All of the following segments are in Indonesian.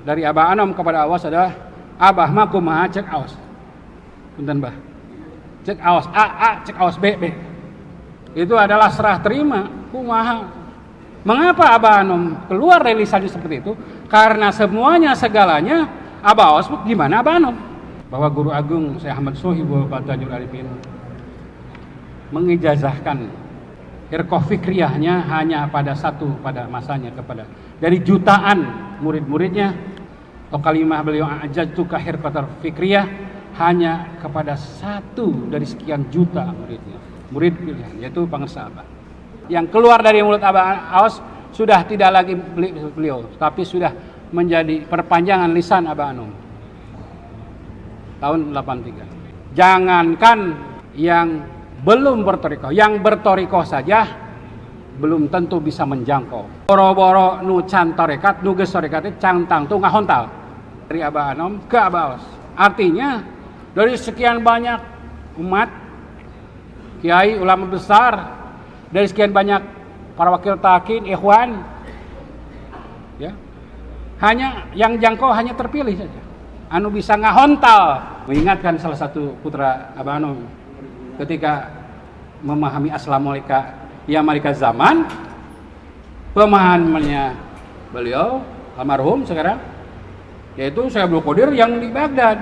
dari Abah Anom kepada Awas adalah Abah mah kumaha cek Awas. Punten Bah. Cek Awas A, cek Awas B. Itu adalah serah terima kumaha. Mengapa Abah Anom keluar dari lisannya seperti itu? Karena semuanya segalanya Abah Awas gimana Abah Anom? Bahwa Guru Agung Syekh Ahmad Sohibul Fatajul Arifin mengijazahkan hirqah fikriyahnya hanya pada masanya kepada dari jutaan murid-muridnya, atau kalimah beliau ajaztu ka hirqatul fikriyah hanya kepada satu dari sekian juta murid pilihan, yaitu Pangersa Abah. Yang keluar dari mulut Abah Awas sudah tidak lagi beliau, tapi sudah menjadi perpanjangan lisan Abah Anom. Tahun 83. Jangankan yang belum bertorikoh, yang bertorikoh saja belum tentu bisa menjangkau. Boro-boro nu can torekat, nu geus torekat cangtang tuh ngahontal dari Abah Anom ke Abah Awas. Artinya dari sekian banyak umat, kiai, ulama besar, dari sekian banyak para wakil takin, ikhwan, ya, hanya yang jangkau hanya terpilih saja. Anu bisa ngahontal. Mengingatkan salah satu putra Abah Anom ketika memahami aslamulika ya malika zaman, pemahamannya beliau almarhum sekarang, yaitu Syekh Abdul Qadir yang di Baghdad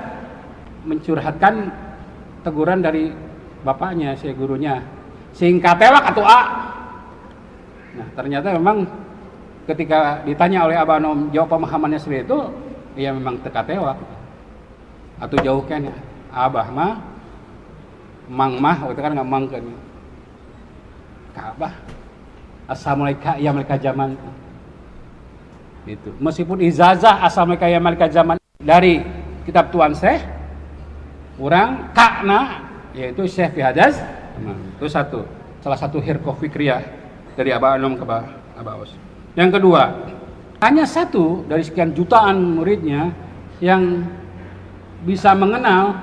mencurhatkan teguran dari bapaknya, Syekh gurunya, singkat tewak atau A. Nah ternyata memang ketika ditanya oleh Abah Anom jawab pemahamannya seperti itu, ya memang teka tewak atau jauh kan ya. Abah mah mang mah itu kan nggak mang kan Ka'bah assalamualaikum ya malika zaman itu, meskipun ijazah assalamualaikum ya malika zaman dari kitab Tuan Syekh orang kakna yaitu Syekh Fihadaz. Itu salah satu hirqah fikriyah dari Abah Anom ke Abah Awas. Yang kedua, hanya satu dari sekian jutaan muridnya yang bisa mengenal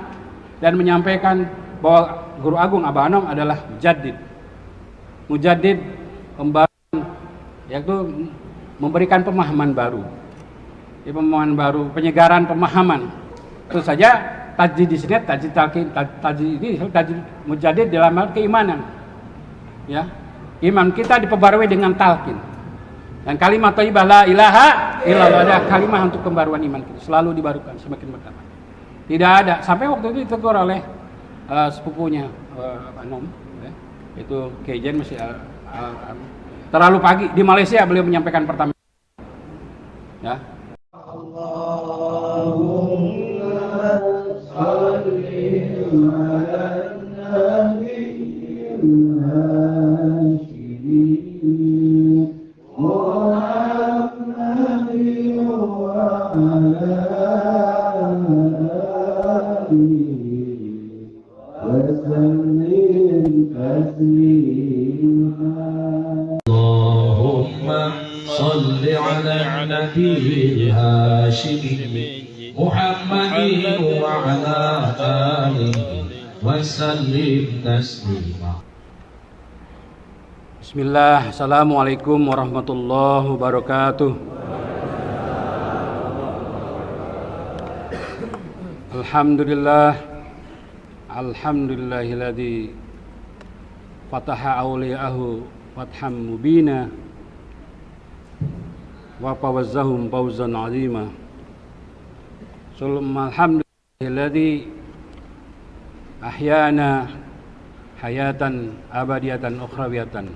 dan menyampaikan bahwa Guru Agung Abah Anom adalah mujaddid pembangun, yaitu memberikan pemahaman baru, penyegaran pemahaman. Itu saja tajdid di sini, tajdid mujaddid dalam hal keimanan, ya, iman kita diperbarui dengan talqin. Dan kalimat thayyibah la ilaha illallah ada kalimat untuk pembaruan iman kita, selalu dibarukan semakin bertambah. Tidak ada sampai waktu itu ditegur oleh sepupunya Anom, ya, itu Kejen masih terlalu pagi di Malaysia beliau menyampaikan pertama, ya. Allahumma shalli ala nabiyyina Muhammadin wa ala Allahumma salli ala nabi Hashim Muhammadin wa ala alihi wa sallim taslima. Bismillah, assalamualaikum warahmatullahi wabarakatuh. Alhamdulillahilladzi fataha awliyahu fatham mubina wa fawazzahum fawzan azima. Alhamdulillahilladzi ahyana hayatan abadiyatan ukhrawiyatan.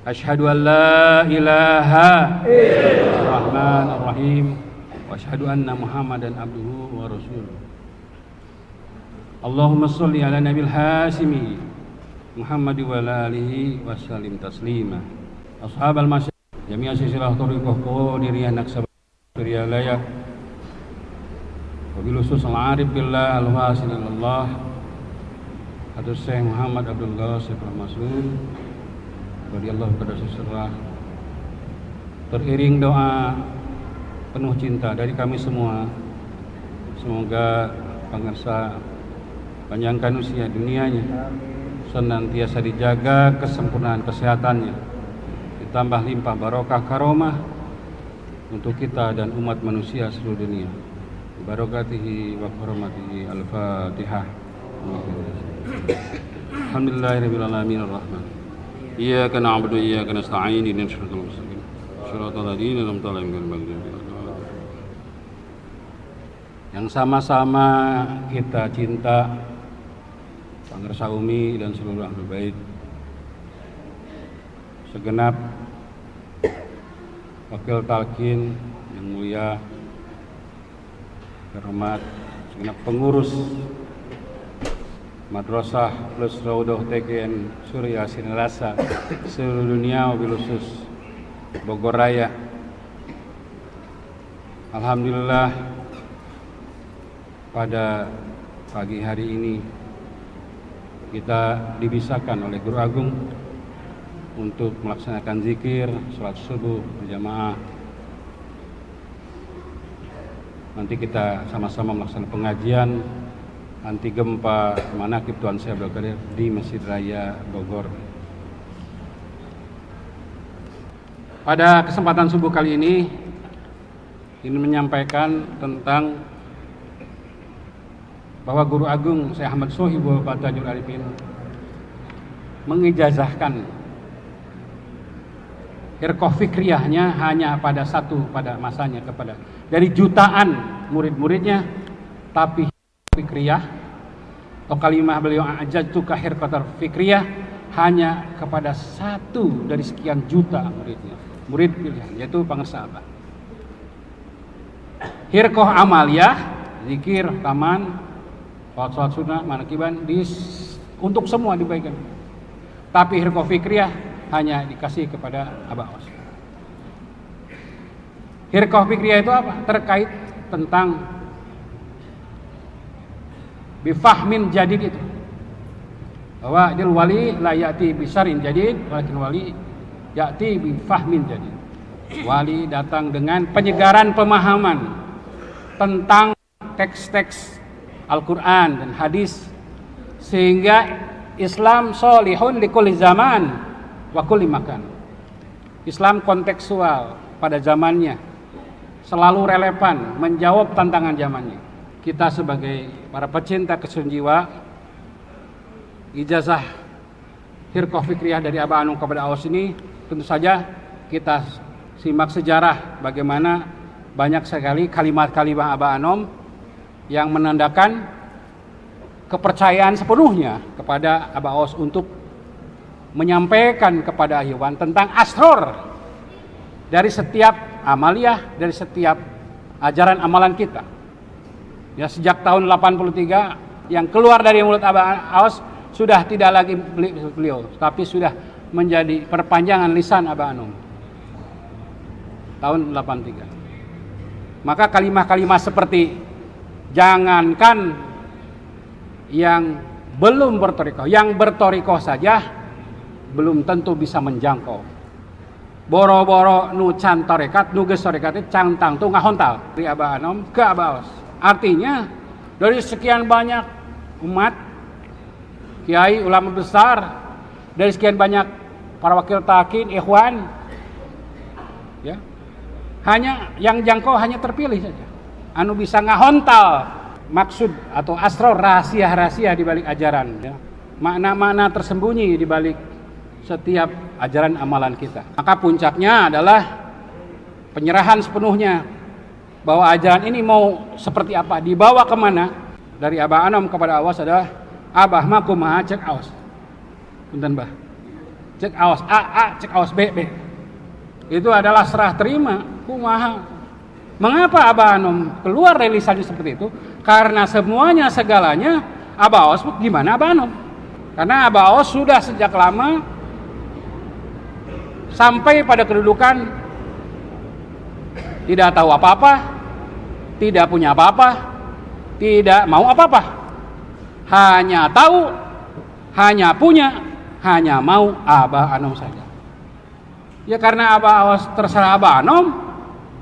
Asyhadu an la ilaha illallah rahmanir rahim wa asyhadu anna Muhammadan abduhu wa rasuluh. Allahumma sholli ala nabil hasimi Muhammad wa ala alihi wa sallim taslima. Ashabal masyayikh jami'a silsilah thariqah qadiriyah naksabiyah layak wabil khusus al-arif billah al-wasilillah Hadur Syekh Muhammad Abdul Ghasif al-Maslul radhiyallahu ta'ala. Teriring doa penuh cinta dari kami semua, semoga Pangersa panjangkan usia dunianya, senantiasa dijaga kesempurnaan kesehatannya, ditambah limpah barokah karomah, untuk kita dan umat manusia seluruh dunia. Barakatihi wa hurmatihi. Al-Fatihah. Alhamdulillahirabbil alamin arrahman. Iyyaka na'budu wa iyyaka nasta'in ihdinas siratal mustaqim. Shiratal ladzina an'amta 'alaihim ghairil maghdubi 'alaihim. Yang sama-sama kita cinta, Pangersa Umi dan seluruh Ahlul Bait, segenap wakil talqin yang mulia, terhormat, segenap pengurus Madrasah plus Raudhah TKN Surya Sinarasa seluruh dunia, wabil khusus Bogor Raya. Alhamdulillah, pada pagi hari ini kita dibisahkan oleh Guru Agung untuk melaksanakan zikir, sholat subuh berjamaah. Nanti kita sama-sama melaksanakan pengajian anti gempa manaqib Tuan Syekh Abdul Qadir di Masjid Raya Bogor. Pada kesempatan subuh kali ini ingin menyampaikan tentang bahwa Guru Agung Syekh Ahmad Sohibul Fatajul Arifin mengijazahkan hirqah fikriyahnya hanya pada masanya kepada dari jutaan murid-muridnya, tapi fikriyah atau kalimah beliau ajaztu ka hirqatar fikriyah hanya kepada satu dari sekian juta murid pilihan, yaitu Pangersa Abah. Hirqah amaliyah, zikir, taman, sholat sunnah, manakiban untuk semua dibagikan. Tapi hirqah fikriyah hanya dikasih kepada Abah Awas. Hirqah fikriyah itu apa? Terkait tentang bifahmin jadid itu. Bahwa dil wali la ya'ti bisarin jadid, walakin wali ya'ti bifahmin jadid. Wali datang dengan penyegaran pemahaman tentang teks-teks Al-Quran dan hadis, sehingga Islam solihun likulli zaman wa kulli makan. Islam kontekstual pada zamannya, selalu relevan, menjawab tantangan zamannya. Kita sebagai para pecinta kesucian jiwa, ijazah hirqah fikriyah dari Abah Anom kepada Awas ini tentu saja kita simak sejarah bagaimana banyak sekali kalimat-kalimat Abah Anom yang menandakan kepercayaan sepenuhnya kepada Abah Awas untuk menyampaikan kepada Ahilwan tentang asror dari setiap amaliyah, dari setiap ajaran amalan kita. Ya, sejak tahun 83 yang keluar dari mulut Abah Awas sudah tidak lagi beliau, tapi sudah menjadi perpanjangan lisan Abah Anom. Tahun 83. Maka kalimat-kalimat seperti jangankan yang belum bertorikoh, yang bertorikoh saja belum tentu bisa menjangkau. Boro-boro nu can torekat, nu geus torekat cangtang tu ngahontal dari Abah Anom ke Abah Awas. Artinya dari sekian banyak umat, kiai, ulama besar, dari sekian banyak para wakil talqin, ikhwan, ya, hanya yang jangkau hanya terpilih saja. Anu bisa ngahontal maksud atau asrar rahasia-rahasia di balik ajaran, ya. Makna-makna tersembunyi di balik setiap ajaran amalan kita. Maka puncaknya adalah penyerahan sepenuhnya bahwa ajaran ini mau seperti apa, dibawa kemana. Dari Abah Anom kepada Awas adalah Abah mah kumaha cek Awas. Punten Bah. Cek Awas A, cek Awas B. Itu adalah serah terima kumaha. Mengapa Abah Anom keluar dari lisannya seperti itu? Karena semuanya segalanya Abah Awas gimana Abah Anom? Karena Abah Awas sudah sejak lama sampai pada kedudukan tidak tahu apa-apa, tidak punya apa-apa, tidak mau apa-apa, hanya tahu, hanya punya, hanya mau Abah Anom saja. Ya karena Abah Awas terserah Abah Anom,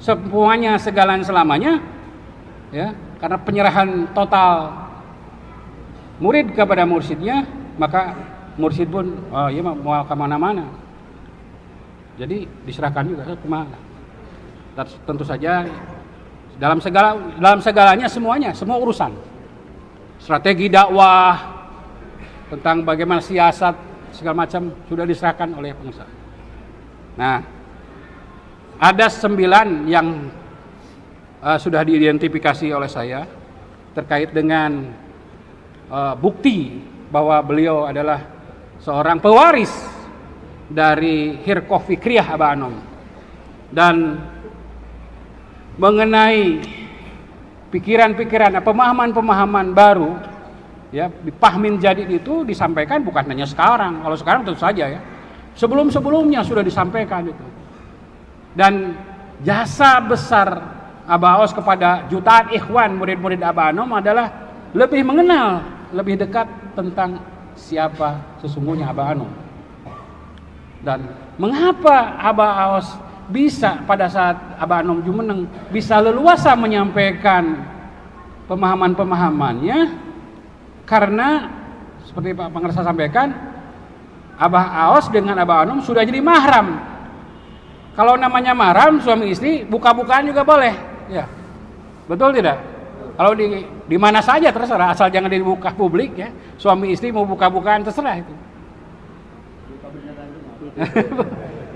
semuanya segalanya selamanya, ya karena penyerahan total murid kepada mursyidnya, maka mursyid pun mau kemana-mana. Jadi diserahkan juga kemana. tentu saja dalam segalanya semuanya, semua urusan. Strategi dakwah, tentang bagaimana siasat segala macam sudah diserahkan oleh pengusaha. Nah, ada 9 yang sudah diidentifikasi oleh saya terkait dengan bukti bahwa beliau adalah seorang pewaris dari Hirqah Fikriyah Abah Anom, dan mengenai pikiran-pikiran, pemahaman-pemahaman baru ya Fahmin Jadid itu disampaikan bukan hanya sekarang. Kalau sekarang tentu saja ya, sebelum-sebelumnya sudah disampaikan itu. Dan jasa besar Abah Aos kepada jutaan ikhwan murid-murid Abah Anom adalah lebih mengenal, lebih dekat tentang siapa sesungguhnya Abah Anom. Dan mengapa Abah Aos bisa pada saat Abah Anom Jumeneng bisa leluasa menyampaikan pemahaman-pemahamannya, karena seperti Pak Pangersa sampaikan, Abah Aos dengan Abah Anom sudah jadi mahram. Kalau namanya mahram, suami istri buka-bukaan juga boleh, ya. Betul tidak? Kalau di mana saja terserah, asal jangan dibuka publik ya. Suami istri mau buka-bukaan terserah itu.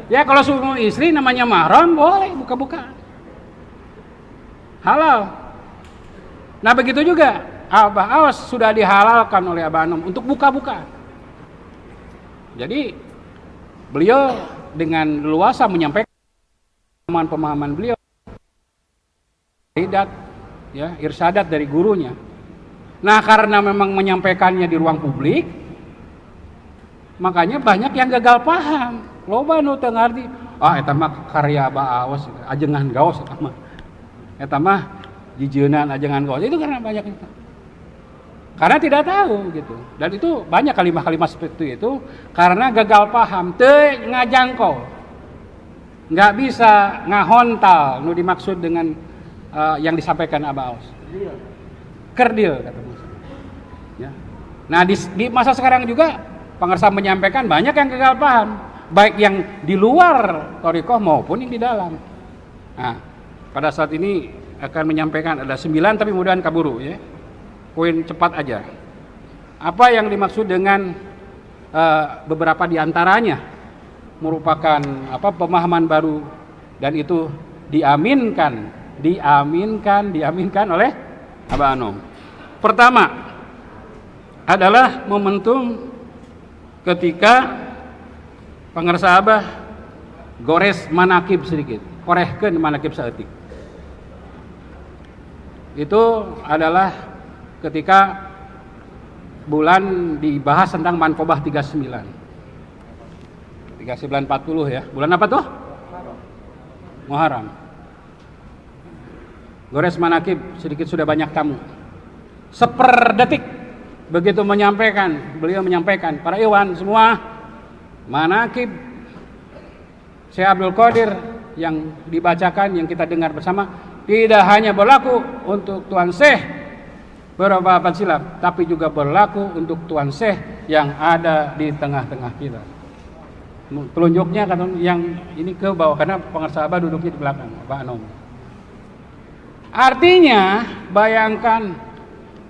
Ya kalau suami istri namanya mahram boleh buka-bukaan, halal. Nah begitu juga Abah Aos sudah dihalalkan oleh Abah Anom untuk buka-bukaan. Jadi beliau dengan leluasa menyampaikan pemahaman beliau, irsadat dari gurunya. Nah karena memang menyampaikannya di ruang publik, makanya banyak yang gagal paham. Loba nu teu ngarti, eta mah karya Abah Aos, ajengan gaos eta mah. Eta mah jijeunan ajengan gaos. Itu karena banyak itu. Karena tidak tahu gitu. Dan itu banyak kalimat-kalimat seperti itu karena gagal paham, teu ngajangkau. Enggak bisa ngahontal nu dimaksud dengan yang disampaikan Abah Aos. Kerdil kata Mas. Ya. Nah di masa sekarang juga Pangersa menyampaikan banyak yang gagal paham, baik yang di luar thariqah maupun yang di dalam. Nah, pada saat ini akan menyampaikan ada 9 tapi mudah-mudahan kaburu ya. Poin cepat aja. Apa yang dimaksud dengan beberapa di antaranya merupakan pemahaman baru dan itu diaminkan oleh Abah Anom. Pertama adalah momentum ketika Pangersa Abah gores manakib sedikit, korehkeun manakib saeutik. Itu adalah ketika bulan dibahas tentang Manqobah 39 40 ya. Bulan apa tuh? Muharram. Gores manakib sedikit sudah banyak tamu. Seperdetik begitu beliau menyampaikan para ikhwan semua, manakib Syekh Abdul Qadir yang dibacakan, yang kita dengar bersama tidak hanya berlaku untuk Tuan Syekh beberapa abad silam, tapi juga berlaku untuk Tuan Syekh yang ada di tengah-tengah kita. Telunjuknya kan yang ini ke bawah karena Pangersa Abah duduknya di belakang Abah Anom. Artinya bayangkan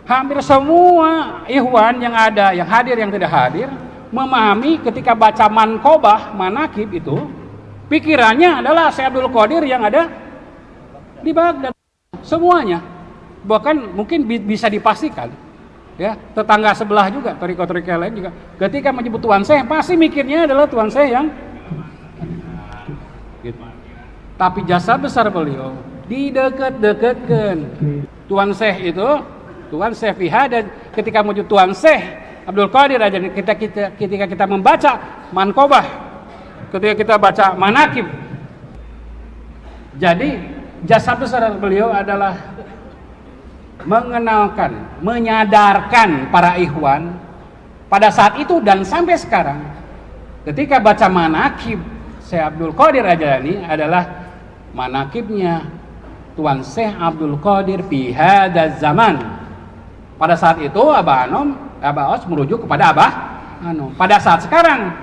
hampir semua ikhwan yang ada, yang hadir yang tidak hadir, memahami ketika baca Manqobah manakib itu pikirannya adalah Syekh Abdul Qadir yang ada di Baghdad. Semuanya. Bahkan mungkin bisa dipastikan ya, tetangga sebelah juga thariqah-thariqah lain juga ketika menyebut Tuan Syekh pasti mikirnya adalah Tuan Syekh yang gitu. Tapi jasa besar beliau dideket-deketkan. Tuan Syekh itu Tuan Syekh Fiha, dan ketika menyebut Tuan Syekh Abdul Qadir aja ketika kita membaca Manqobah, ketika kita baca manakib, jadi jasa besar beliau adalah mengenalkan, menyadarkan para ikhwan pada saat itu dan sampai sekarang ketika baca manakib Syekh Abdul Qadir Al-Jailani adalah manakibnya Tuan Syekh Abdul Qadir fi hadzal zaman. Pada saat itu Abah Aos merujuk kepada Abah Anom. Pada saat sekarang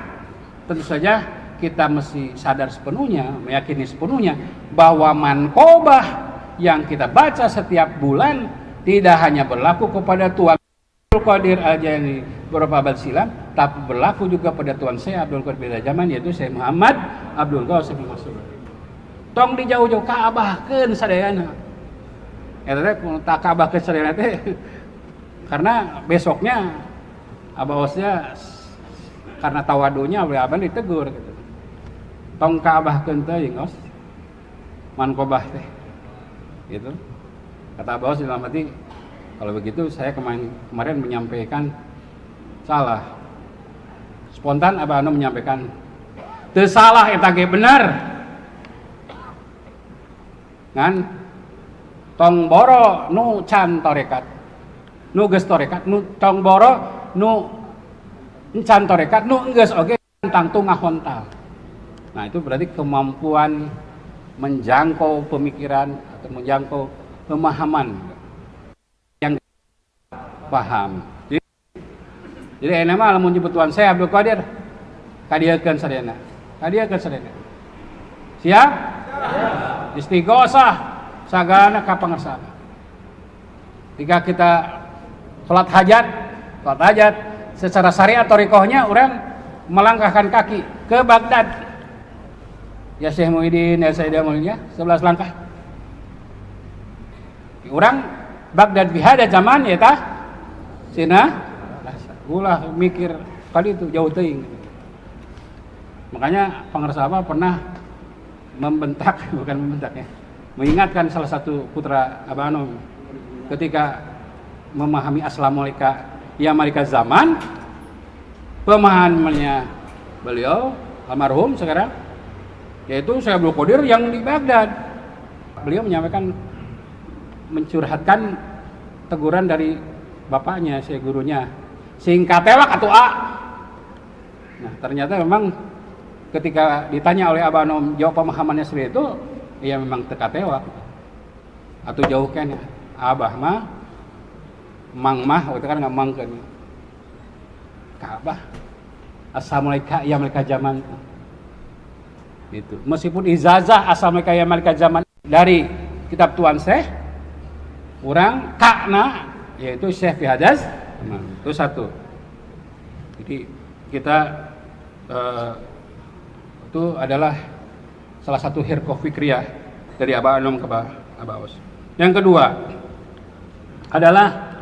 tentu saja kita mesti sadar sepenuhnya, meyakini sepenuhnya bahwa manqobah yang kita baca setiap bulan tidak hanya berlaku kepada Tuan Abdul Qadir Al-Jailani beberapa abad silam, tapi berlaku juga pada Tuan saya Abdul Qadir Al-Zaman, yaitu saya Muhammad Abdul Qasim Masud. Tong di jauh-jauh kaabahkeun sadayana. Eta teh tak kaabahkeun sadayana teh karena besoknya abahosnya karena tawadunya oleh abang ditegur gitu. Tong kaabahkeun teuing os manqobah teh. Gitu. Kata abahos dalam hati, kalau begitu saya kemarin menyampaikan salah. Spontan Abah Anom menyampaikan teu salah eta ge bener. Ngan tong boro nu can torekat. Nu geus torekat, nu tong boro nu can torekat, nu geus oge tentang tungah hontal. Nah, itu berarti kemampuan menjangkau pemikiran atau menjangkau pemahaman yang paham. Jadi enak mah lamun nyebut Tuan saya Abdul Qadir kadieukeun sadayana. Kadieukeun sadayana. Siap? Istighosah sagana ka pangarsana. Ketika kita salat hajat secara syariat thariqahnya urang melangkahkan kaki ke Baghdad. Ya Syekh Muhyiddin, ya Sayyidah Mulia, 11 langkah. Urang Baghdad bihada zaman ya tah cenah ulah mikir kali itu jauh teuing. Makanya pangarsa apa pernah mengingatkan salah satu putra Abah Anom ketika memahami Assalamualaikum ya malika zaman, pemahamannya beliau almarhum sekarang yaitu Syekh Abdul Qadir yang di Baghdad. Beliau menyampaikan, mencurhatkan teguran dari bapaknya, Syekh gurunya, singkat tewak atau A. Nah, ternyata memang ketika ditanya oleh Abah Anom jawab pemahamannya seperti itu, ya memang teka tewak atau jauh kan ya. Abah mah mang mah itu kan nggak mang kan Ka'bah Assalamualaikum ya malika zaman itu. Meskipun ijazah Assalamualaikum ya malika zaman dari kitab Tuan Syekh, orang kakna yaitu Syekh Fihadas, itu satu. Jadi kita itu adalah salah satu hirqah fikriyah dari Abah Anom ke Abah Aus. Yang kedua adalah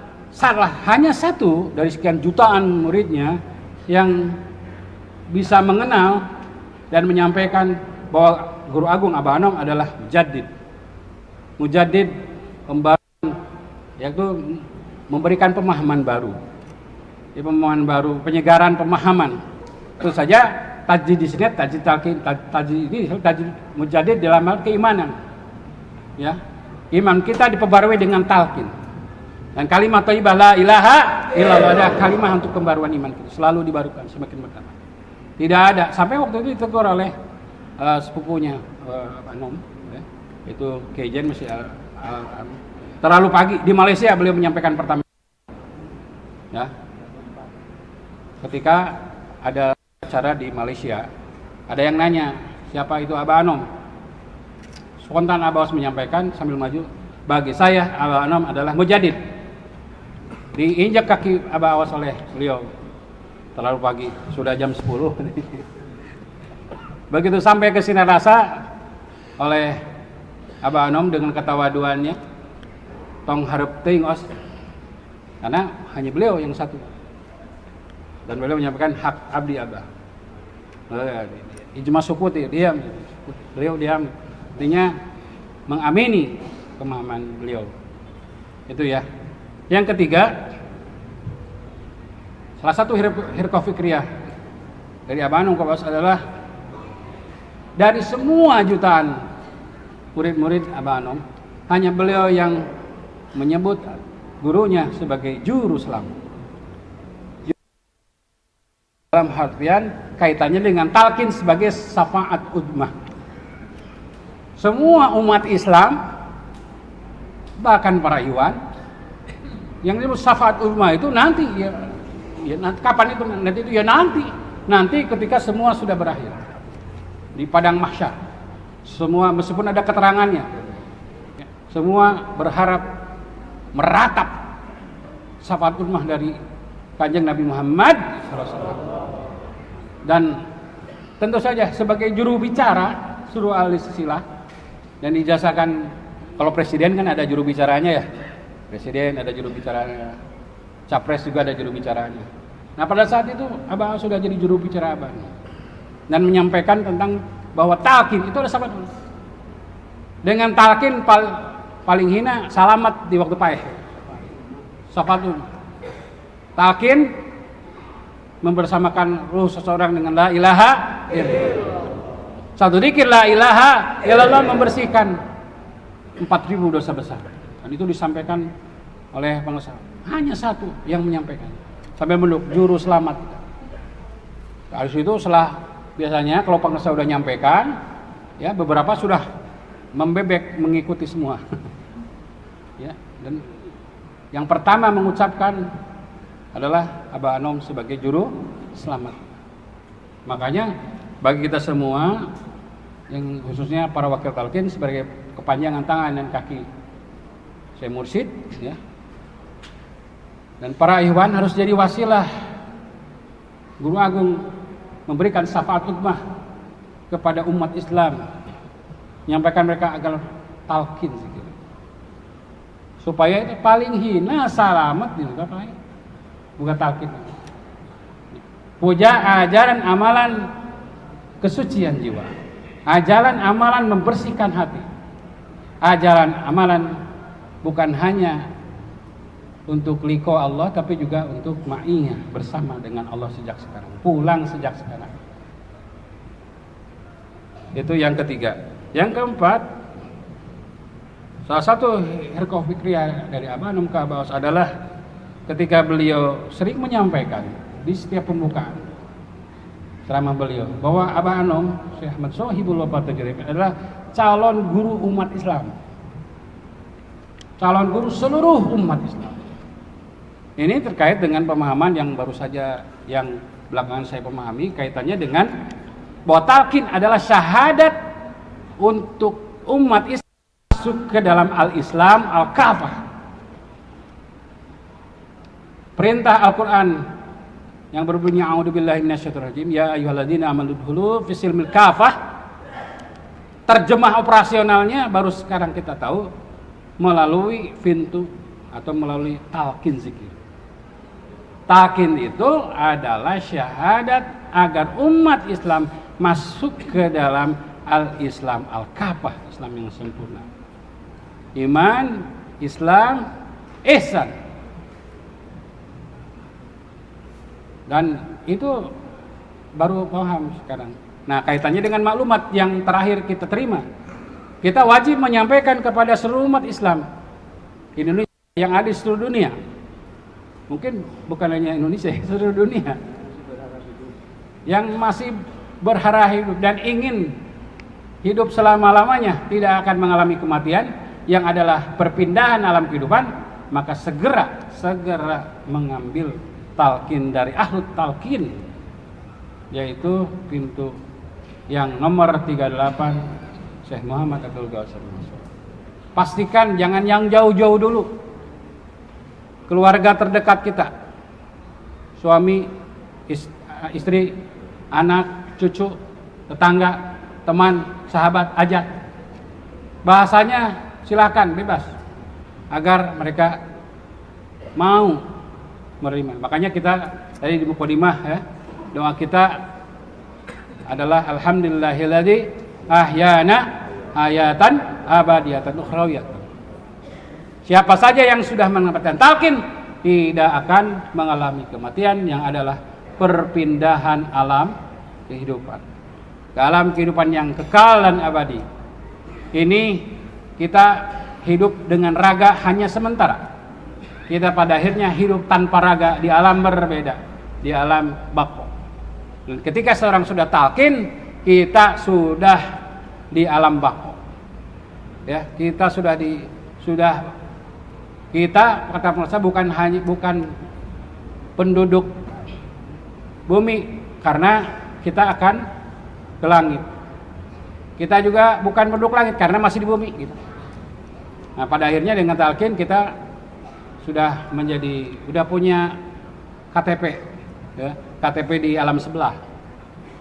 hanya satu dari sekian jutaan muridnya yang bisa mengenal dan menyampaikan bahwa Guru Agung Abah Anom adalah mujaddid pembaruan, yaitu memberikan pemahaman baru. Pemahaman baru, penyegaran pemahaman. Itu saja tajdid di sini, tajdid mujaddid dalam hal keimanan. Ya. Iman kita diperbarui dengan talqin. Dan kalimat thayyibah la ilaha illallah adalah kalimat untuk pembaruan iman kita, selalu dibarukan semakin bertambah. Tidak ada sampai waktu itu ditegur oleh sepupunya Abah Anom, ya. Itu Kejen masih terlalu pagi di Malaysia beliau menyampaikan pertama. Ya. Ketika ada acara di Malaysia, ada yang nanya, siapa itu Abah Anom? Spontan Abah Anom menyampaikan sambil maju, bagi saya Abah Anom adalah mujaddid. Diinjak kaki Abah Awas oleh beliau. Terlalu pagi, sudah jam 10. Begitu sampai ke Sinar Rasa oleh Abah Anom dengan ketawaduannya, tong hareup teuing os. Karena hanya beliau yang satu. Dan beliau menyampaikan hak abdi Abah. Ijma sukuti, diam. Beliau diam. Artinya mengamini pemahaman beliau. Itu ya. Yang ketiga, salah satu hirqah fikriyah dari Abah Anom adalah dari semua jutaan murid-murid Abah Anom, hanya beliau yang menyebut gurunya sebagai juru selamat. Dalam artian kaitannya dengan talqin sebagai syafaat ummah. Semua umat Islam, bahkan para iwan, yang disebut syafaat ummah itu nanti ya nanti, kapan itu nanti itu ya nanti ketika semua sudah berakhir. di padang mahsyar. Semua meskipun ada keterangannya, semua berharap meratap syafaat ummah dari Kanjeng Nabi Muhammad SAW. Dan tentu saja sebagai juru bicara seluruh ahli silsilah dan dijasakan, kalau presiden kan ada juru bicaranya ya, presiden ada juru bicaranya, capres juga ada juru bicaranya. Nah pada saat itu Abah sudah jadi juru bicara Abah dan menyampaikan tentang bahwa talqin itu ada sahabat. Dengan talqin paling hina salamat di waktu paeh. Syafaat talqin membersamakan ruh seseorang dengan la ilaha illallah. Satu zikir la ilaha illallah membersihkan 4.000 dosa besar. Dan itu disampaikan oleh pengusaha. Hanya satu yang menyampaikan. Sampai meluk juru selamat. Dari situ setelah biasanya kalau pengusaha sudah nyampaikan, ya beberapa sudah membebek mengikuti semua. Ya, dan yang pertama mengucapkan adalah Abah Anom sebagai juru selamat. Makanya bagi kita semua, yang khususnya para wakil talqin sebagai kepanjangan tangan dan kaki Syekh Mursyid, ya. Dan para ikhwan harus jadi wasilah Guru Agung memberikan syafaat ummah kepada umat Islam, menyampaikan mereka agar talqin zikir. Supaya itu paling hina salamat di muka paling bukan talqin. Puja ajaran amalan kesucian jiwa. Ajaran amalan membersihkan hati. Ajaran amalan bukan hanya untuk liko Allah, tapi juga untuk ma'iyah bersama dengan Allah sejak sekarang. Pulang sejak sekarang. Itu yang ketiga. Yang keempat, salah satu hirqah fikriyah dari Abah Anom ke Abah Aus adalah ketika beliau sering menyampaikan di setiap pembukaan ceramah beliau bahwa Abah Anom Syekh Ahmad Sohibul Wafat Tajrib adalah calon guru umat Islam, calon guru seluruh umat Islam. Ini terkait dengan pemahaman yang baru saja yang belakangan saya pahami, kaitannya dengan bahwa talqin adalah syahadat untuk umat Islam masuk ke dalam al-Islam al-kafah. Perintah Al-Quran yang berbunyi a'udzubillahi minasyaitonir rajim, ya ayyuhalladzina amanu dkhulu fis-silmil kafah. Terjemah operasionalnya baru sekarang kita tahu melalui pintu atau melalui talqin zikir. Talqin itu adalah syahadat agar umat Islam masuk ke dalam al-Islam al-kafah, Islam yang sempurna. Iman, Islam, ihsan. Dan itu baru paham sekarang. Nah, kaitannya dengan maklumat yang terakhir kita terima. Kita wajib menyampaikan kepada seluruh umat Islam Indonesia yang ada di seluruh dunia. Mungkin bukan hanya Indonesia, seluruh dunia. Yang masih berharap hidup dan ingin hidup selama-lamanya, tidak akan mengalami kematian yang adalah perpindahan alam kehidupan, maka segera mengambil talqin dari ahlu talqin, yaitu pintu yang nomor 38 Syekh Muhammad Abdul Ghawasir. Pastikan jangan yang jauh-jauh dulu. Keluarga terdekat kita, suami, istri, anak, cucu, tetangga, teman, sahabat, ajak. Bahasanya silakan bebas agar mereka mau menerima. Makanya kita tadi di mukadimah ya, doa kita adalah alhamdulillahilladzi ahyana hayatan abadiyatan ukhrawiyatan. Siapa saja yang sudah mendapatkan talqin tidak akan mengalami kematian yang adalah perpindahan alam kehidupan ke alam kehidupan yang kekal dan abadi. Ini kita hidup dengan raga hanya sementara. Kita pada akhirnya hidup tanpa raga di alam berbeda, di alam baqo. Dan ketika seorang sudah talqin, kita sudah di alam baqo. Ya, kita kita kata pengusaha bukan penduduk bumi, karena kita akan ke langit. Kita juga bukan penduduk langit karena masih di bumi gitu. Nah, pada akhirnya dengan talqin kita sudah punya KTP ya, KTP di alam sebelah.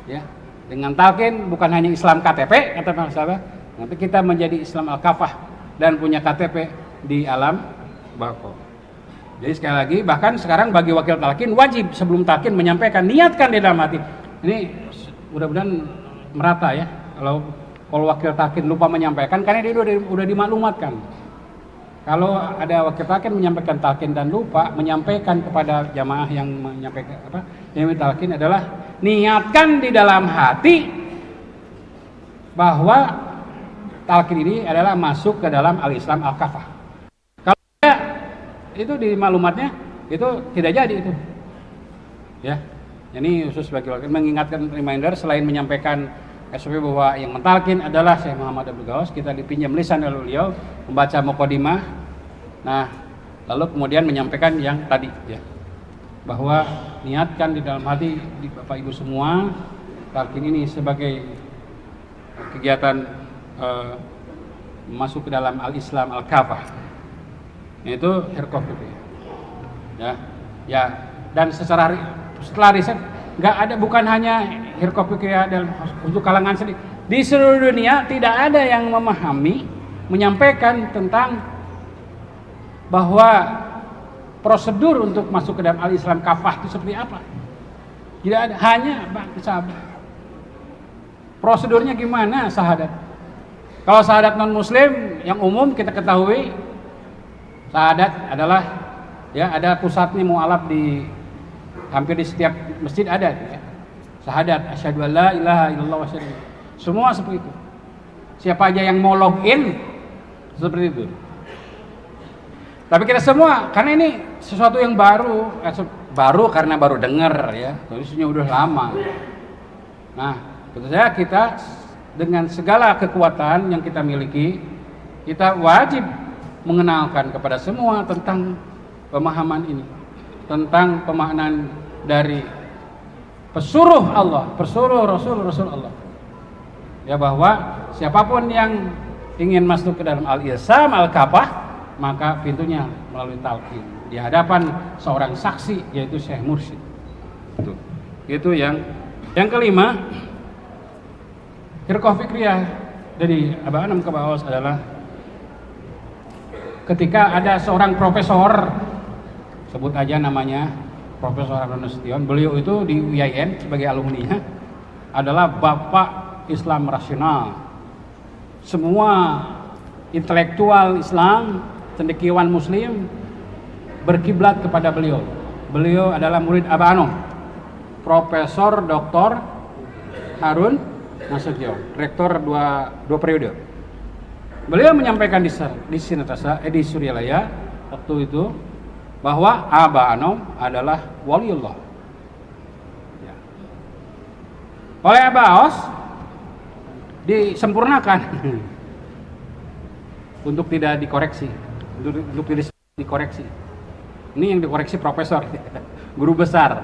Ya. Dengan talqin bukan hanya Islam KTP kata Pak Sahabat, nanti kita menjadi Islam al-kafah dan punya KTP di alam bako. Jadi sekali lagi, bahkan sekarang bagi wakil talqin wajib sebelum talqin menyampaikan, niatkan di dalam hati. Ini mudah-mudahan merata ya. Kalau wakil talqin lupa menyampaikan, karena dia udah dimaklumatkan. Kalau ada wakil talqin menyampaikan talqin dan lupa menyampaikan kepada jamaah yang menyampaikan yang talqin adalah niatkan di dalam hati bahwa talqin ini adalah masuk ke dalam al-Islam al-kafah. Kalau itu di maklumatnya itu tidak jadi itu. Ya. Ini khusus bagi wakil mengingatkan reminder selain menyampaikan SOP bahwa yang mentalkin adalah Syekh Muhammad Abdul Ghaus, kita dipinjam lisan oleh beliau membaca mukadimah. Nah, lalu kemudian menyampaikan yang tadi ya. Bahwa niatkan di dalam hati di Bapak Ibu semua talqin ini sebagai kegiatan masuk ke dalam al-Islam al-kafah. Yaitu hirqah ya. Ya, dan setelah riset nggak ada, bukan hanya hirqah fikih dalam untuk kalangan sedikit. Di seluruh dunia tidak ada yang memahami, menyampaikan tentang bahwa prosedur untuk masuk ke dalam al-Islam kafah itu seperti apa. Tidak ada, hanya sahabat. Prosedurnya gimana sahadat? Kalau sahadat non muslim yang umum kita ketahui, sahadat adalah ya ada pusatnya mu'alaf di hampir di setiap masjid ada ya. Sahadat asyhadu an la ilaha illallah wa asyhadu. Semua seperti itu. Siapa aja yang mau login seperti itu. Tapi kita semua, karena ini sesuatu yang baru karena baru dengar ya, tulisnya udah lama. Nah, tentu saja kita dengan segala kekuatan yang kita miliki, kita wajib mengenalkan kepada semua tentang pemahaman ini, tentang pemahaman dari pesuruh Allah, pesuruh Rasul Allah. Ya, bahwa siapapun yang ingin masuk ke dalam al-Islam al-kafah, maka pintunya melalui talqin di hadapan seorang saksi yaitu Syekh Mursyid. Itu yang kelima, hirqah fikriyah dari Aba Anam ke Baos adalah ketika ada seorang profesor, sebut aja namanya Profesor Harun Nasution, beliau itu di UIN sebagai alumninya adalah Bapak Islam rasional. Semua intelektual Islam, cendekiawan muslim berkiblat kepada beliau. Beliau adalah murid Aba Anom, Profesor Dr. Harun Nasution, rektor dua periode. Beliau menyampaikan di Sinatasa di Suryalaya waktu itu bahwa Aba Anom adalah waliullah. Ya. Oleh Aba Aos disempurnakan untuk tidak dikoreksi, untuk tidak dikoreksi. Ini yang dikoreksi profesor, guru besar.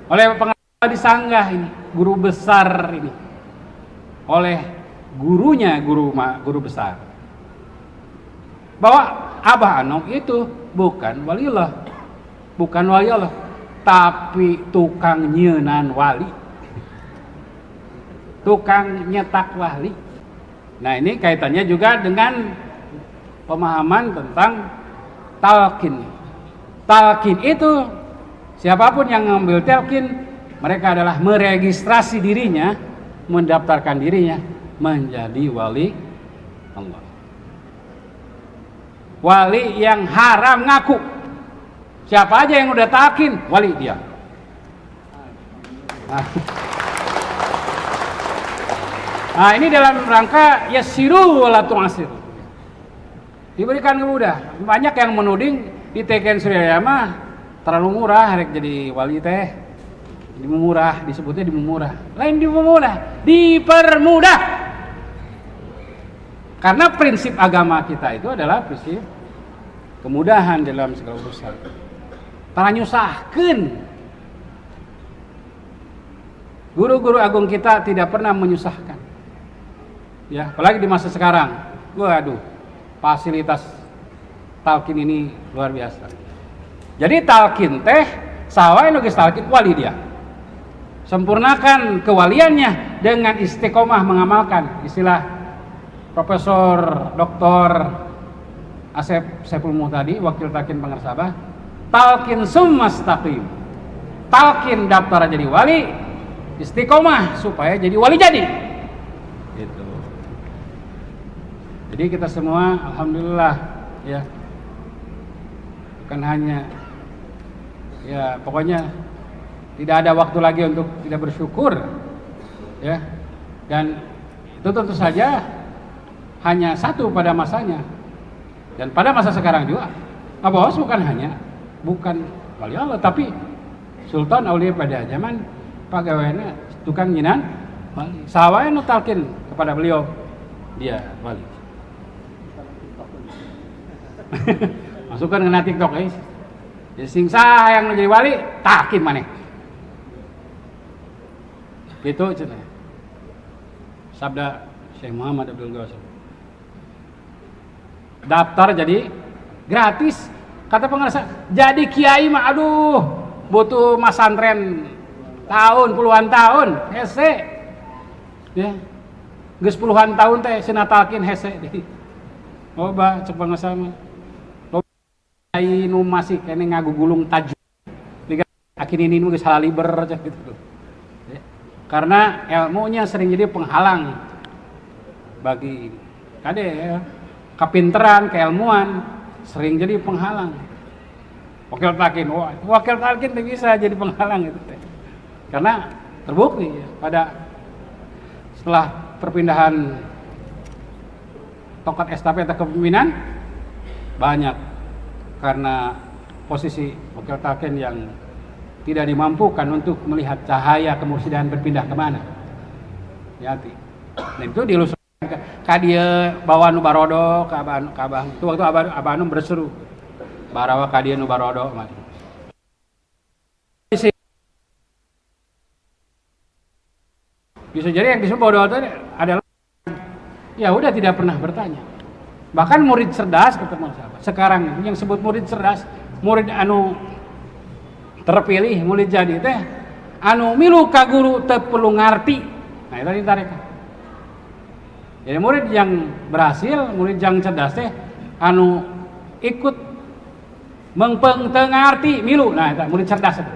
Oleh pengacara disanggah ini, guru besar ini. Oleh gurunya, guru besar. Bahwa Abah Anom itu bukan waliullah, bukan wali Allah, tapi tukang nyenan wali, tukang nyetak wali. Nah, ini kaitannya juga dengan pemahaman tentang talqin. Talqin itu siapapun yang mengambil talqin, mereka adalah meregistrasi dirinya, mendaftarkan dirinya menjadi wali Allah. Wali yang haram ngaku. Siapa aja yang udah talqin, wali dia. Nah, ini dalam rangka yasiru wala tu'asir. Diberikan kemudah. Banyak yang menuding di Teken Suryalaya mah terlalu murah rek jadi wali teh. Dimurah, disebutnya dimurah. Lain dimurah, dipermudah. Karena prinsip agama kita itu adalah prinsip kemudahan dalam segala urusan. Tara nyusahkeun. Guru-guru agung kita tidak pernah menyusahkan. Ya, apalagi di masa sekarang. Waduh, fasilitas talqin ini luar biasa. Jadi talqin teh sawae nu geus talqin wali dia. Sempurnakan kewaliannya dengan istiqomah mengamalkan istilah Profesor Dr. Asep Saiful Muhtadi, Wakil Talqin Pangersabah, talqin summa istaqim. Talqin daftar jadi wali, istiqomah supaya jadi wali jadi. Gitu. Jadi kita semua alhamdulillah ya. Bukan hanya ya pokoknya tidak ada waktu lagi untuk tidak bersyukur ya. Dan itu tentu saja hanya satu pada masanya. Dan pada masa sekarang juga Abaos bukan wali Allah, tapi sultan aulia pada zaman pegawainya tukang nyinan wali. Sawae nu talqin kepada beliau dia wali. Masukkan ke TikTok guys. Jadi sing saha yang menjadi wali talqin maneh. Gitu cenah. Sabda Syekh Muhammad Abdul Ghawasir. Daftar jadi gratis. Kata pengarasa, jadi kiai mah aduh butuh masantren puluhan tahun hese. Ya. Geus puluhan tahun teh cenah talqin hese. Loba cek pengarasa mah. Loba kiai nu masih kene ngagugulung tajuk. Akhir ini nu geus halaliber cek gitu. Ya. Karena ilmunya sering jadi penghalang bagi kade ya. Kepinteran, keilmuan sering jadi penghalang. Wakil talqin tidak bisa jadi penghalang itu teh. Karena terbukti ya, pada setelah perpindahan tongkat estafet kepemimpinan banyak karena posisi wakil talqin yang tidak dimampukan untuk melihat cahaya kemursidan berpindah kemana. Ya, dan itu dilusur ka dieu bawa nu barodo ka abah itu waktu abah nu berseru barawa ka dieu nu barodo bisa jadi yang disebut bodoh itu adalah ya udah tidak pernah bertanya, bahkan murid cerdas ketemu sahabat sekarang yang sebut murid cerdas, murid anu terpilih murid jadi teh anu milu ka guru teu perlu ngarti. Nah itu ditarik. Jadi murid yang berhasil, murid yang cerdas teh anu ikut mengpeng teu ngarti milu. Nah, eta murid cerdas itu.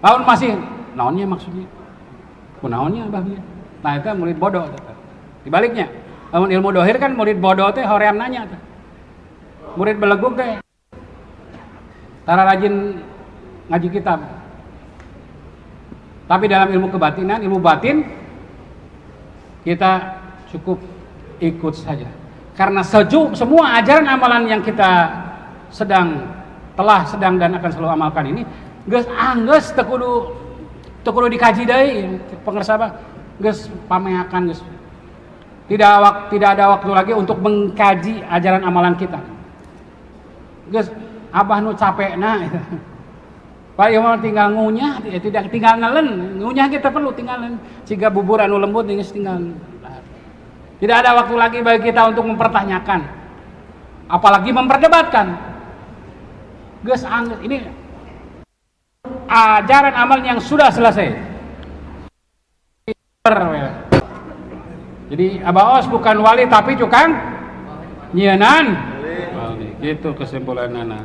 Lawan masih naonnya maksudnya? Kunaonnya Abah bieu. Nah, eta murid bodoh eta. Dibaliknya, lamun ilmu dohir kan murid bodoh teh hoream nanya teh. Murid belegug teh tara rajin ngaji kitab. Tapi dalam ilmu kebatinan, ilmu batin kita cukup ikut saja. Karena semua ajaran amalan yang kita sedang dan akan selalu amalkan ini geus anggeus teu kudu dikaji deui pengersabah geus pameakan geus. Tidak ada waktu lagi untuk mengkaji ajaran amalan kita. Geus abah nu capekna Pak Iwan tinggal ngunyah, tidak tinggal nelen. Ngunyah kita perlu tinggal nelen. Jika bubur anu lembut ini tinggal. Tidak ada waktu lagi bagi kita untuk mempertanyakan, apalagi memperdebatkan. Geus angget ini ajaran amal yang sudah selesai. Jadi Abah Os bukan wali tapi tukang nyienan. Gitu kesimpulanana.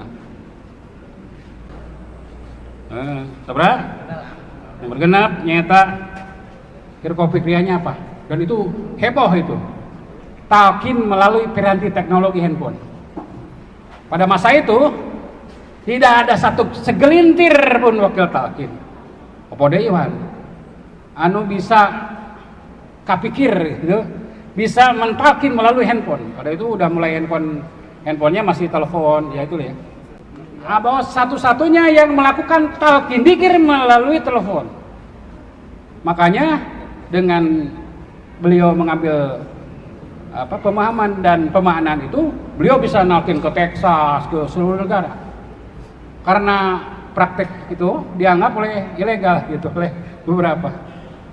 Sabra? Yang bergenap nyata kira-kira apa? Dan itu heboh itu. Talqin melalui piranti teknologi handphone. Pada masa itu tidak ada satu segelintir pun wakil talqin. Apa deui Iwan? Anu bisa kapikir gitu, bisa mentalqin melalui handphone. Pada itu udah mulai handphonenya masih telepon, ya itu ya. Bahwa satu-satunya yang melakukan talqin dzikir melalui telepon. Makanya dengan beliau mengambil pemahaman dan pemaknaan itu, beliau bisa nalkin ke Texas, ke seluruh negara. Karena praktek itu dianggap oleh ilegal gitu oleh beberapa.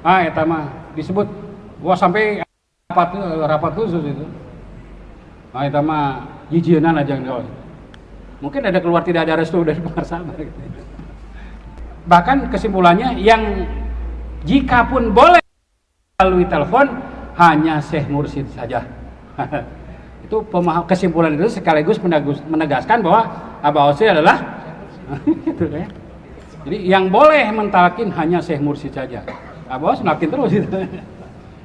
Eta mah disebut wah sampai rapat khusus itu. Eta mah jijienan aja enggak. Mungkin ada keluar tidak ada restu dari pengarsabar gitu. Bahkan kesimpulannya yang jika pun boleh melalui telepon hanya Syekh Mursyid saja. Itu kesimpulan itu sekaligus menegaskan bahwa Abah Hussein adalah gitu ya. Jadi yang boleh mentalkin hanya Syekh Mursyid saja. Abah Hussein nalkin terus gitu.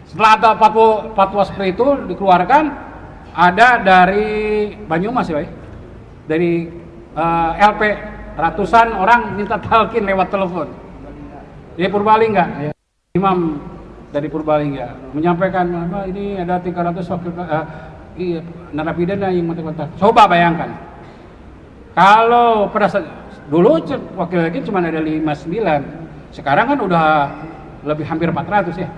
Setelah ada fatwa seperti itu dikeluarkan, ada dari Banyumas ya, dari LP ratusan orang minta talkin lewat telepon. Dari Purbalingga, imam dari Purbalingga menyampaikan ini ada 300 wakil narapidana yang mental. Coba bayangkan, kalau pada saat dulu wakil lagi cuma ada 59, sekarang kan udah lebih hampir 400 ya.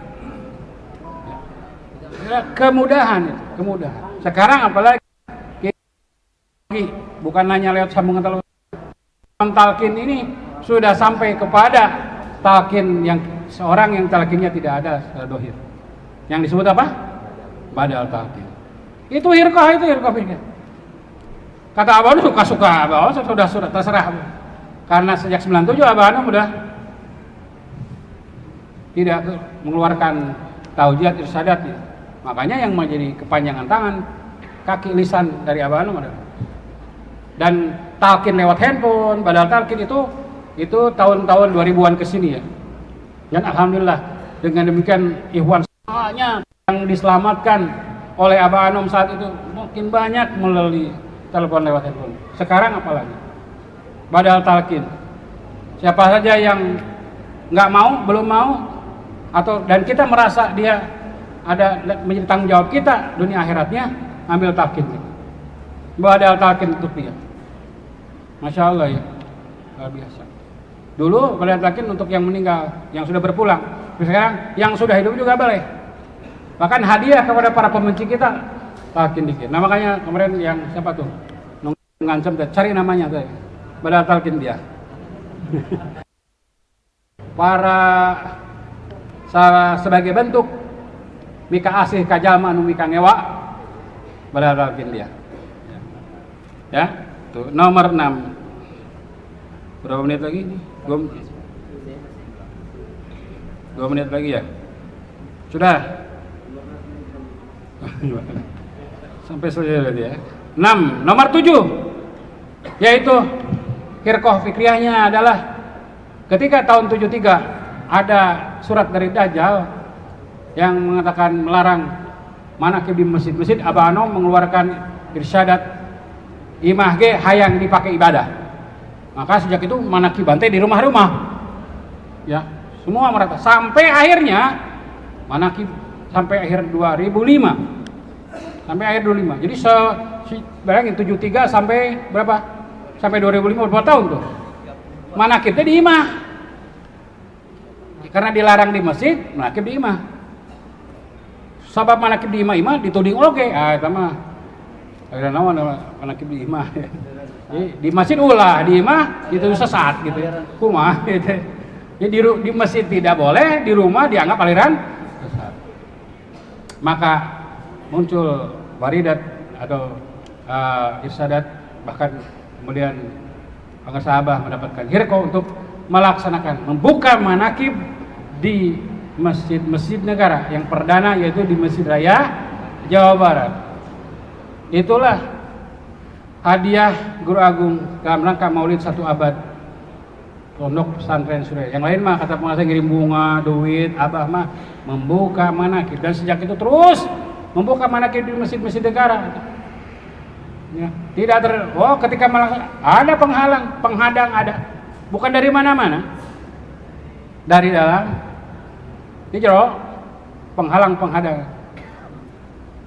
Kemudahan. Sekarang apalagi bukan hanya lewat sambungan telepon. Talqin ini sudah sampai kepada talqin yang seorang yang talqinnya tidak ada secara dohir. Yang disebut apa? Badal talqin. Itu hirqah fikih. Kata Abah Hanum suka-suka, Abah sudah terserah. Karena sejak 97 Abah Hanum udah tidak mengeluarkan taujiat irsyadat. Makanya yang menjadi kepanjangan tangan kaki lisan dari Abah Hanum adalah. Dan talqin lewat handphone, badal talqin itu tahun-tahun 2000-an kesini ya. Dan alhamdulillah dengan demikian ikhwan semuanya yang diselamatkan oleh Abah Hanum saat itu mungkin banyak melalui telepon lewat handphone. Sekarang apalagi badal talqin. Siapa saja yang nggak mau, belum mau, dan kita merasa dia ada menjadi tanggung jawab kita dunia akhiratnya, ambil talqin. Badal talqin untuk dia. Masya Allah ya, luar biasa. Dulu badal talqin untuk yang meninggal, yang sudah berpulang. Sekarang yang sudah hidup juga boleh. Bahkan hadiah kepada para pembenci kita, talqin dikit. Nah makanya kemarin yang siapa tuh ngancam, cari namanya tuh, badal talqin dia. Sebagai bentuk mika asih kajalma nu mika ngewa, badal talqin dia. Ya, tuh nomor 6. Berapa menit lagi? 2 menit lagi ya? Sudah. Sampai selesai berarti ya. 6, nomor 7 yaitu hirqah fikriyahnya adalah ketika tahun 73 ada surat dari Dajjal yang mengatakan melarang manaqib di masjid-masjid. Abah Hanum mengeluarkan irsyadat imah ge hayang dipakai ibadah. Maka sejak itu manaqib bantai di rumah-rumah. Ya, semua merata sampai akhirnya manaqib sampai akhir 2005. Sampai akhir 2005. Jadi bayangin 73 sampai berapa? Sampai 2005 berapa tahun tuh? Manaqibnya di imah. Karena dilarang di masjid, manaqib di imah. Sabab manaqib di imah dituding oke. Eta mah ada naon manaqib di imah. Di masjid ulah, di imah itu sesat gitu ya. Kumaha gitu. Jadi di masjid tidak boleh, di rumah dianggap aliran sesat. Maka muncul waridat atau irsyadat, bahkan kemudian pengasabah mendapatkan hirqah untuk melaksanakan membuka manaqib di masjid-masjid negara. Yang perdana yaitu di Masjid Raya Jawa Barat. Itulah hadiah Guru Agung dalam rangka Maulid 1 abad Pondok Pesantren Surya. Yang lain mah kata pengacara ngirim bunga, duit, Abah mah membuka manaqib, dan sejak itu terus membuka manaqib di masjid-masjid negara. Ya, tidak ketika ada penghadang ada. Bukan dari mana-mana. Dari dalam ini jero penghadang.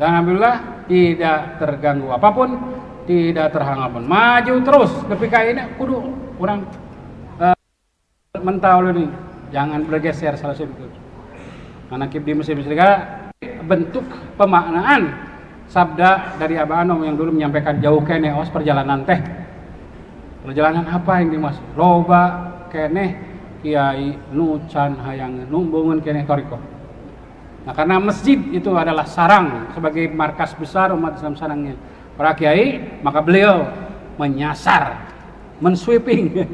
Dan alhamdulillah tidak terganggu apapun, tidak terhalang apapun. Maju terus ketika ini kudu orang mental ini, jangan bergeser salah satu. Manaqib di masjid-masjid negara bentuk pemaknaan sabda dari Abah Hanum yang dulu menyampaikan jauh kene os perjalanan teh. Perjalanan apa yang dimaksud? Loba keneh kiai nu can hayang numbungeun keneh thariqah. Nah, karena masjid itu adalah sarang sebagai markas besar umat Islam sarangnya para kiai, maka beliau menyasar, mensweeping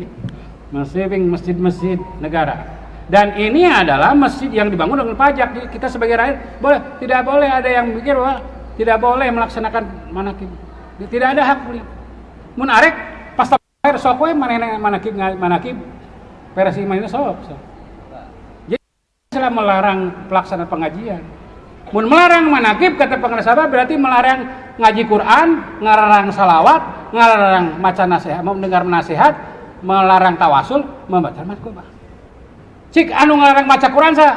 masjid-masjid negara. Dan ini adalah masjid yang dibangun dengan pajak. Jadi kita sebagai rakyat tidak boleh ada yang mikir bahwa tidak boleh melaksanakan manakib. Tidak ada hak beli. Mun arek pas terakhir sok we manakib versi mainnya sok. Jadi Islam melarang pelaksanaan pengajian. Mun melarang manakib kata pengarang sahabat berarti melarang ngaji Quran, ngelarang salawat, ngelarang maca nasihat, mendengar nasihat, melarang tawasul, membaca matqubah. Cik anu ngelarang maca Quran sa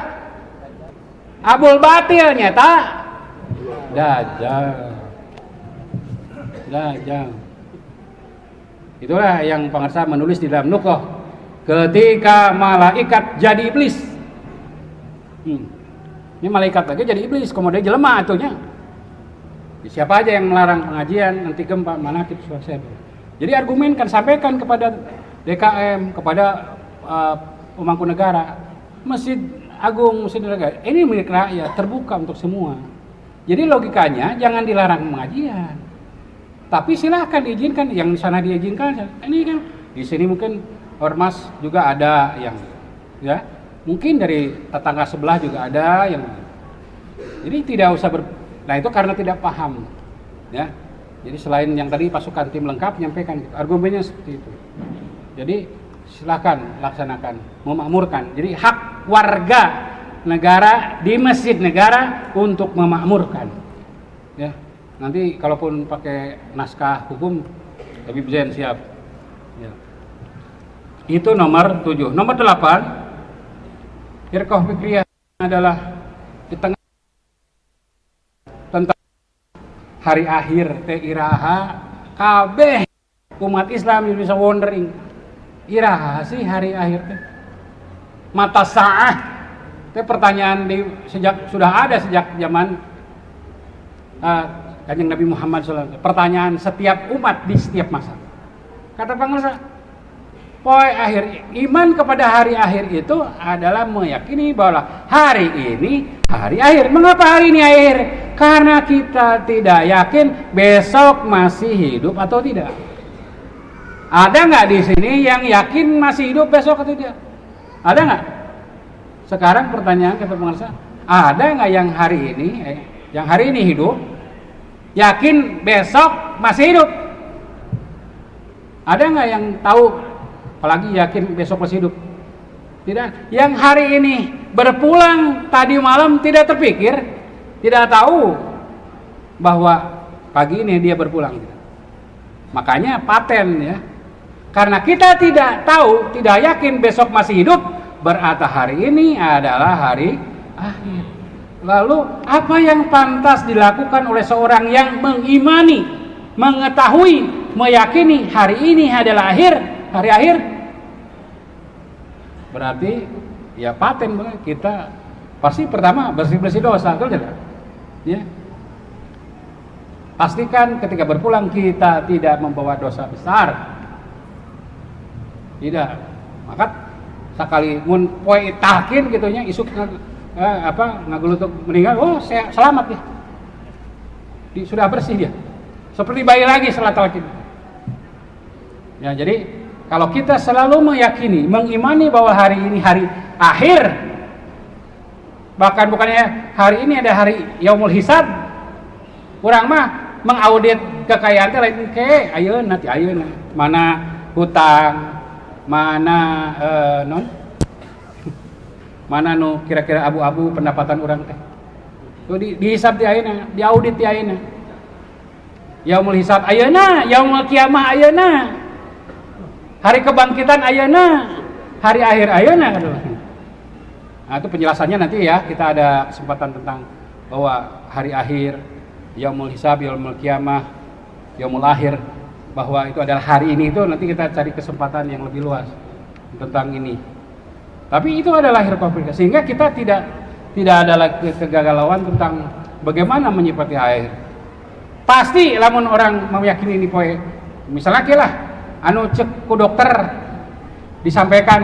abul batil nyata dajjal. Itulah yang pengarsa menulis di dalam Nuqah ketika malaikat jadi iblis. Ini malaikat lagi jadi iblis, kemudian jelema atunya. Siapa aja yang melarang pengajian nanti gempa manakib suasana. Jadi argumen kan sampaikan kepada DKM, kepada pemangku negara, Masjid Agung, Masjid Negara ini milik rakyat, terbuka untuk semua. Jadi logikanya jangan dilarang pengajian, tapi silahkan diizinkan. Yang di sana diizinkan. Ini kan di sini mungkin ormas juga ada yang, ya mungkin dari tetangga sebelah juga ada yang. Jadi tidak usah nah itu karena tidak paham, ya. Jadi selain yang tadi pasukan tim lengkap menyampaikan argumennya seperti itu. Jadi silakan laksanakan, memakmurkan. Jadi hak warga negara di masjid negara untuk memakmurkan. Ya, nanti kalaupun pakai naskah hukum, Habib Zain siap. Ya. Itu nomor 7. Nomor 8, Firqah Fikriyah adalah di tengah tentang hari akhir teh iraha kabeh umat Islam bisa wondering. Iraha sih hari akhir teh. Mata sa'ah teh pertanyaan sudah ada sejak zaman Kanjeng Nabi Muhammad SAW. Pertanyaan setiap umat di setiap masa. Kata pengarsa, poin akhir iman kepada hari akhir itu adalah meyakini bahwa hari ini hari akhir. Mengapa hari ini akhir? Karena kita tidak yakin besok masih hidup atau tidak. Ada nggak di sini yang yakin masih hidup besok atau tidak? Ada nggak? Sekarang pertanyaan kepada pengarsa, ada nggak yang hari ini hidup, yakin besok masih hidup? Ada nggak yang tahu, apalagi yakin besok masih hidup? Tidak. Yang hari ini berpulang tadi malam tidak terpikir, tidak tahu bahwa pagi ini dia berpulang. Makanya paten ya. Karena kita tidak tahu, tidak yakin besok masih hidup, berarti hari ini adalah hari akhir. Lalu apa yang pantas dilakukan oleh seorang yang mengimani, mengetahui, meyakini hari ini adalah hari akhir? Berarti ya paten kita pasti pertama bersih-bersih dosa, betul tidak? Ya. Pastikan ketika berpulang kita tidak membawa dosa besar. Tidak. Maka sekali mun poe tahkin gitunya isuk ngagelutuk meninggal, saya selamat ya. Sudah bersih dia. Seperti bayi lagi setelah talqin. Ya, jadi kalau kita selalu meyakini, mengimani bahwa hari ini hari akhir, bahkan bukannya hari ini ada hari yaumul hisab, urang mah mengaudit kekayaan teh lain ke ayeuna ti ayeuna. Mana hutang, mana mana nu kira-kira abu-abu pendapatan orang teh. Tuh dihisab di ayeuna, diaudit di ayeuna. Yaumul hisab ayeuna, yaumul kiamah ayeuna. Hari kebangkitan ayeuna, hari akhir ayeuna. Nah, itu penjelasannya nanti ya, kita ada kesempatan tentang bahwa hari akhir, yaumul hisab, yaumul kiamah, yaumul akhir, bahwa itu adalah hari ini. Itu nanti kita cari kesempatan yang lebih luas tentang ini. Tapi itu adalah Firqah Fikriyah, sehingga kita tidak ada lagi kegalauan tentang bagaimana menyifati akhir. Pasti lamun orang meyakini ini poe, misalnya kilah anu cek ku dokter disampaikan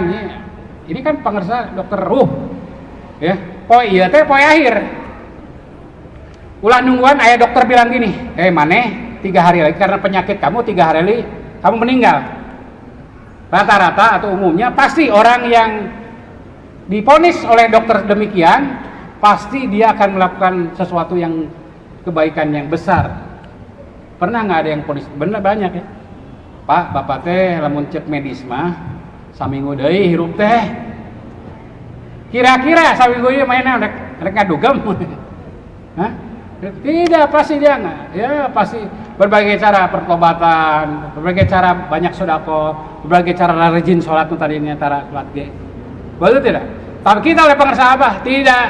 ini kan pangersa dokter ya poe iya teh poe akhir ulah nungguan ayah dokter bilang gini maneh 3 hari lagi karena penyakit kamu 3 hari lagi kamu meninggal. Rata-rata atau umumnya pasti orang yang diponis oleh dokter demikian pasti dia akan melakukan sesuatu yang kebaikan yang besar. Pernah nggak ada yang ponis? Bener banyak ya. Pak, bapak teh lamun cek medis mah saminggu deui hirup teh. Kira-kira saminggu ieu mainan rek ngadugem. Hah? Tidak, pasti dia nggak. Ya pasti berbagai cara pertobatan, berbagai cara banyak sedekah, berbagai cara rajin sholat tadinya tara sholat ge. Betul tidak? Tapi kita oleh pengersa apa? Tidak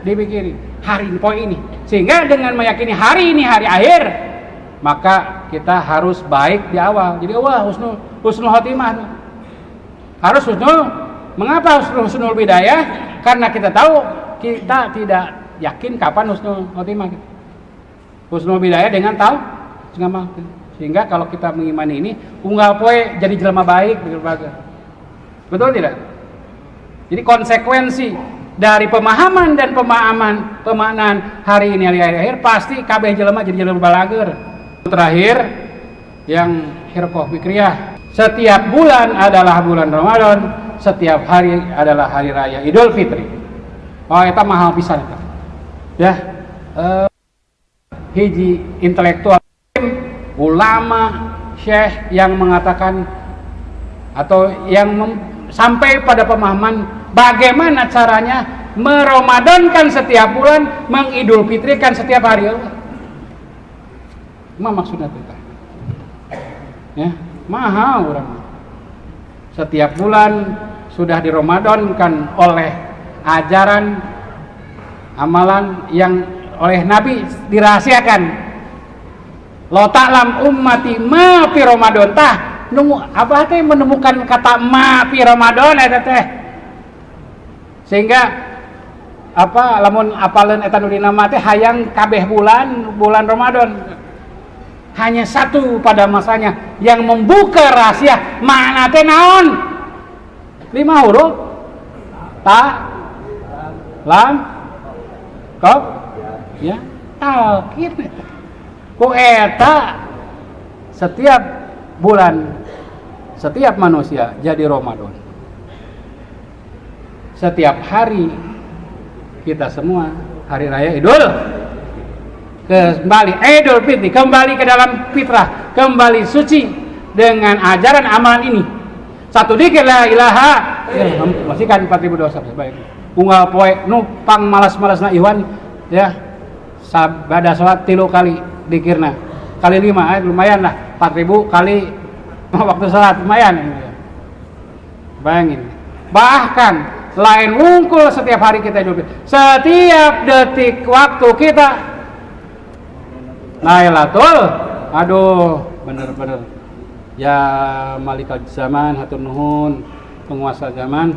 dipikiri hari ini poin ini. Sehingga dengan meyakini hari ini hari akhir, maka kita harus baik di awal. Jadi husnul khotimah. Harus husnul. Mengapa husnul bidayah? Karena kita tahu kita tidak yakin kapan husnul khotimah. Husnul bidayah dengan tahu sehingga kalau kita mengimani ini unggal poe jadi jelema baik berbagai. Betul tidak? Jadi konsekuensi dari pemahaman dan pemaknaan hari ini hari akhir pasti kabeh jelema jadi jelema balager. Terakhir yang hirqah fikriyah, setiap bulan adalah bulan Ramadan, setiap hari adalah hari raya Idul Fitri. Oh eta mahal pisan eta. Ya. Hiji intelektual ulama syekh yang mengatakan atau yang sampai pada pemahaman bagaimana caranya meramadankan setiap bulan, mengidul fitrikan setiap hari. Apa maksudnya itu? Ya, mahal orang. Setiap bulan sudah diramadankan oleh ajaran amalan yang oleh Nabi dirahasiakan. Lo ta'lam ummati ma fi Ramadan tah nunggu apa teh menemukan kata ma fi Ramadan eta teh. Sehingga apa lamun apaleun eta nu dina mah teh hayang kabeh bulan Ramadan. Hanya satu pada masanya yang membuka rahasia makna teh naon? 5 huruf. Ta lam kaf ya talqin ku eta setiap bulan setiap manusia jadi Ramadan. Setiap hari kita semua hari raya Idul kembali Idul Fitri, kembali ke dalam fitrah, kembali suci dengan ajaran amalan ini. Satu dikir la ilaha masih kan 4000 dosa baik. Unggal poe nu pang malas-malasna Iwan ya sabada salat 3 kali dikirna kali 5 lumayan lah 4000 kali waktu salat lumayan bayangin. Bahkan lain wungkul setiap hari kita hidup, setiap detik waktu kita Lailatul aduh bener-bener ya malikal zaman hatur nuhun penguasa zaman.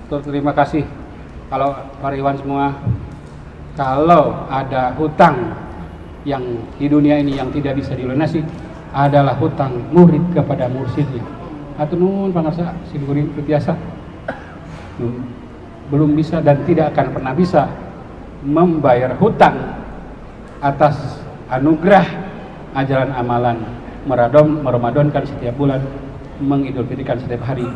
Terima kasih kalau para Iwan semua. Kalau ada hutang yang di dunia ini yang tidak bisa dilunasi adalah hutang murid kepada mursyidnya. Hatur nuhun pangarsa si murid biasa belum bisa dan tidak akan pernah bisa membayar hutang atas anugerah ajaran amalan meramadankan setiap bulan, mengidulfitrikan setiap hari,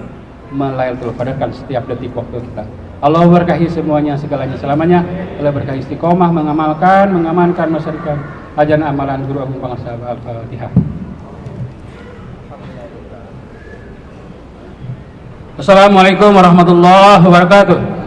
melailatul qadarkan setiap detik waktu kita. Allah berkahi semuanya segalanya selamanya. Allah berkahi istiqomah mengamalkan, mengamankan, melestarikan ajaran amalan Guru Agung Pangarsa. Al-Fatihah. Assalamualaikum warahmatullahi wabarakatuh.